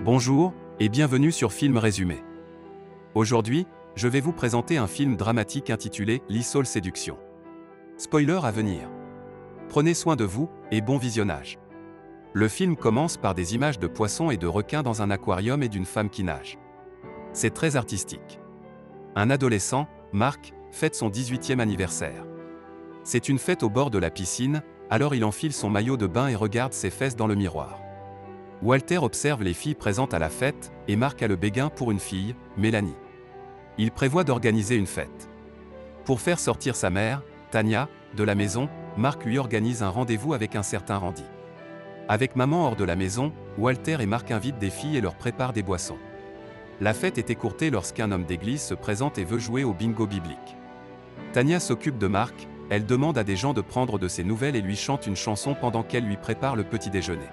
Bonjour, et bienvenue sur Film Résumé. Aujourd'hui, je vais vous présenter un film dramatique intitulé Lethal Séduction. Spoiler à venir. Prenez soin de vous, et bon visionnage. Le film commence par des images de poissons et de requins dans un aquarium et d'une femme qui nage. C'est très artistique. Un adolescent, Mark, fête son 18e anniversaire. C'est une fête au bord de la piscine, alors il enfile son maillot de bain et regarde ses fesses dans le miroir. Walter observe les filles présentes à la fête, et Mark a le béguin pour une fille, Mélanie. Il prévoit d'organiser une fête. Pour faire sortir sa mère, Tanya, de la maison, Mark lui organise un rendez-vous avec un certain Randy. Avec maman hors de la maison, Walter et Mark invitent des filles et leur préparent des boissons. La fête est écourtée lorsqu'un homme d'église se présente et veut jouer au bingo biblique. Tanya s'occupe de Mark, elle demande à des gens de prendre de ses nouvelles et lui chante une chanson pendant qu'elle lui prépare le petit déjeuner.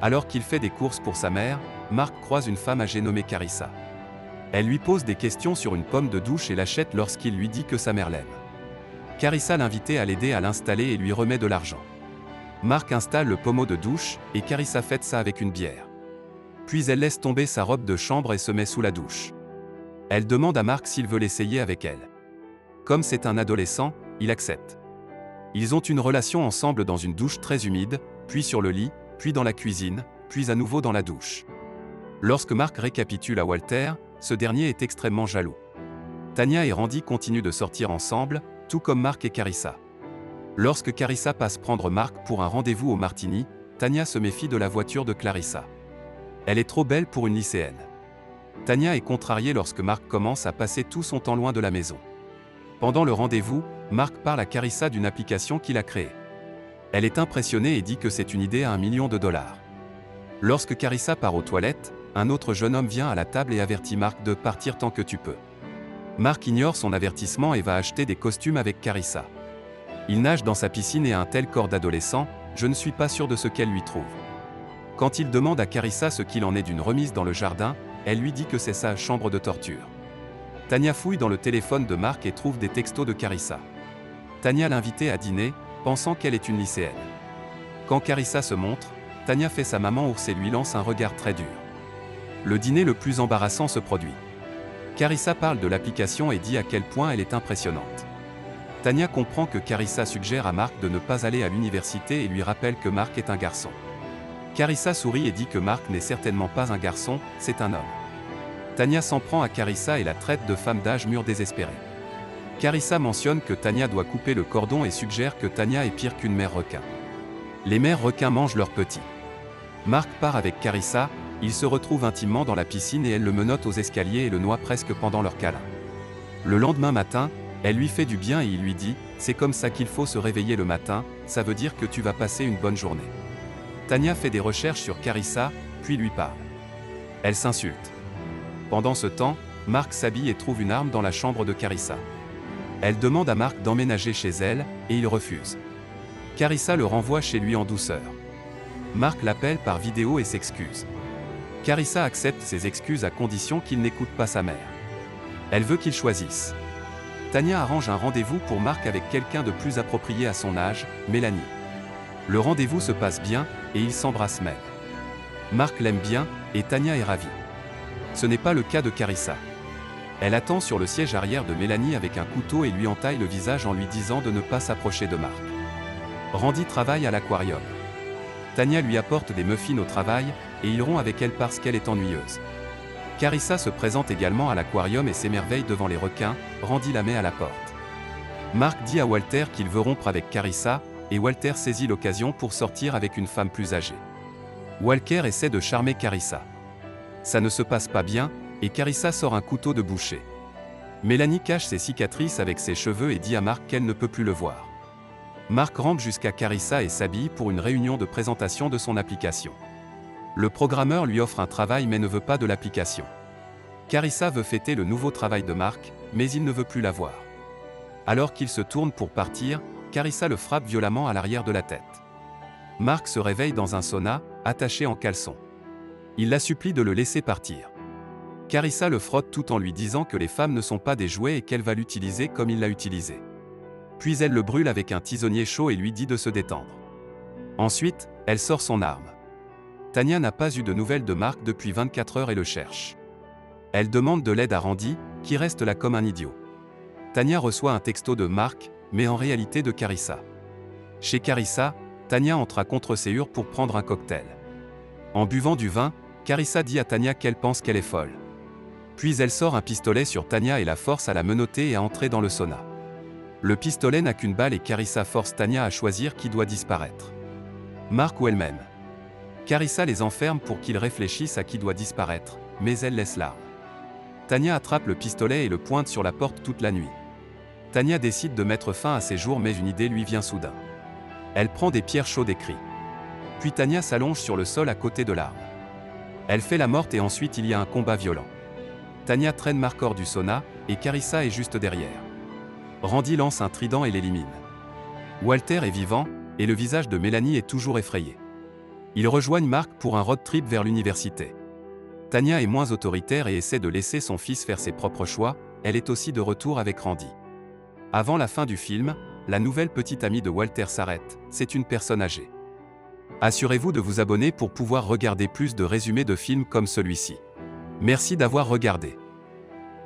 Alors qu'il fait des courses pour sa mère, Mark croise une femme âgée nommée Carissa. Elle lui pose des questions sur une pomme de douche et l'achète lorsqu'il lui dit que sa mère l'aime. Carissa l'invite à l'aider à l'installer et lui remet de l'argent. Mark installe le pommeau de douche, et Carissa fête ça avec une bière. Puis elle laisse tomber sa robe de chambre et se met sous la douche. Elle demande à Mark s'il veut l'essayer avec elle. Comme c'est un adolescent, il accepte. Ils ont une relation ensemble dans une douche très humide, puis sur le lit, puis dans la cuisine, puis à nouveau dans la douche. Lorsque Mark récapitule à Walter, ce dernier est extrêmement jaloux. Tanya et Randy continuent de sortir ensemble, tout comme Mark et Carissa. Lorsque Carissa passe prendre Mark pour un rendez-vous au Martini, Tanya se méfie de la voiture de Clarissa. Elle est trop belle pour une lycéenne. Tanya est contrariée lorsque Mark commence à passer tout son temps loin de la maison. Pendant le rendez-vous, Mark parle à Carissa d'une application qu'il a créée. Elle est impressionnée et dit que c'est une idée à $1 million. Lorsque Carissa part aux toilettes, un autre jeune homme vient à la table et avertit Mark de partir tant que tu peux. Mark ignore son avertissement et va acheter des costumes avec Carissa. Il nage dans sa piscine et a un tel corps d'adolescent, je ne suis pas sûr de ce qu'elle lui trouve. Quand il demande à Carissa ce qu'il en est d'une remise dans le jardin, elle lui dit que c'est sa chambre de torture. Tanya fouille dans le téléphone de Mark et trouve des textos de Carissa. Tanya l'invite à dîner, pensant qu'elle est une lycéenne. Quand Carissa se montre, Tanya fait sa maman ours et lui lance un regard très dur. Le dîner le plus embarrassant se produit. Carissa parle de l'application et dit à quel point elle est impressionnante. Tanya comprend que Carissa suggère à Mark de ne pas aller à l'université et lui rappelle que Mark est un garçon. Carissa sourit et dit que Mark n'est certainement pas un garçon, c'est un homme. Tanya s'en prend à Carissa et la traite de femme d'âge mûr désespérée. Carissa mentionne que Tanya doit couper le cordon et suggère que Tanya est pire qu'une mère requin. Les mères requins mangent leurs petits. Mark part avec Carissa, ils se retrouvent intimement dans la piscine et elle le menotte aux escaliers et le noie presque pendant leur câlin. Le lendemain matin, elle lui fait du bien et il lui dit « C'est comme ça qu'il faut se réveiller le matin, ça veut dire que tu vas passer une bonne journée. » Tanya fait des recherches sur Carissa, puis lui parle. Elle s'insulte. Pendant ce temps, Mark s'habille et trouve une arme dans la chambre de Carissa. Elle demande à Mark d'emménager chez elle, et il refuse. Carissa le renvoie chez lui en douceur. Mark l'appelle par vidéo et s'excuse. Carissa accepte ses excuses à condition qu'il n'écoute pas sa mère. Elle veut qu'il choisisse. Tanya arrange un rendez-vous pour Mark avec quelqu'un de plus approprié à son âge, Mélanie. Le rendez-vous se passe bien, et ils s'embrassent même. Mark l'aime bien, et Tanya est ravie. Ce n'est pas le cas de Carissa. Elle attend sur le siège arrière de Mélanie avec un couteau et lui entaille le visage en lui disant de ne pas s'approcher de Mark. Randy travaille à l'aquarium. Tanya lui apporte des muffins au travail, et il rompt avec elle parce qu'elle est ennuyeuse. Carissa se présente également à l'aquarium et s'émerveille devant les requins, Randy la met à la porte. Mark dit à Walter qu'il veut rompre avec Carissa, et Walter saisit l'occasion pour sortir avec une femme plus âgée. Walter essaie de charmer Carissa. Ça ne se passe pas bien, et Carissa sort un couteau de boucher. Mélanie cache ses cicatrices avec ses cheveux et dit à Mark qu'elle ne peut plus le voir. Mark rampe jusqu'à Carissa et s'habille pour une réunion de présentation de son application. Le programmeur lui offre un travail mais ne veut pas de l'application. Carissa veut fêter le nouveau travail de Mark, mais il ne veut plus la voir. Alors qu'il se tourne pour partir, Carissa le frappe violemment à l'arrière de la tête. Mark se réveille dans un sauna, attaché en caleçon. Il la supplie de le laisser partir. Carissa le frotte tout en lui disant que les femmes ne sont pas des jouets et qu'elle va l'utiliser comme il l'a utilisé. Puis elle le brûle avec un tisonnier chaud et lui dit de se détendre. Ensuite, elle sort son arme. Tania n'a pas eu de nouvelles de Mark depuis 24 heures et le cherche. Elle demande de l'aide à Randy, qui reste là comme un idiot. Tania reçoit un texto de Mark, mais en réalité de Carissa. Chez Carissa, Tania entre à contre-séure pour prendre un cocktail. En buvant du vin, Carissa dit à Tania qu'elle pense qu'elle est folle. Puis elle sort un pistolet sur Tania et la force à la menotter et à entrer dans le sauna. Le pistolet n'a qu'une balle et Carissa force Tania à choisir qui doit disparaître. Mark ou elle-même. Carissa les enferme pour qu'ils réfléchissent à qui doit disparaître, mais elle laisse l'arme. Tania attrape le pistolet et le pointe sur la porte toute la nuit. Tania décide de mettre fin à ses jours mais une idée lui vient soudain. Elle prend des pierres chaudes et crie. Puis Tania s'allonge sur le sol à côté de l'arme. Elle fait la morte et ensuite il y a un combat violent. Tania traîne Mark hors du sauna, et Carissa est juste derrière. Randy lance un trident et l'élimine. Walter est vivant, et le visage de Mélanie est toujours effrayé. Ils rejoignent Mark pour un road trip vers l'université. Tania est moins autoritaire et essaie de laisser son fils faire ses propres choix, elle est aussi de retour avec Randy. Avant la fin du film, la nouvelle petite amie de Walter s'arrête, c'est une personne âgée. Assurez-vous de vous abonner pour pouvoir regarder plus de résumés de films comme celui-ci. Merci d'avoir regardé.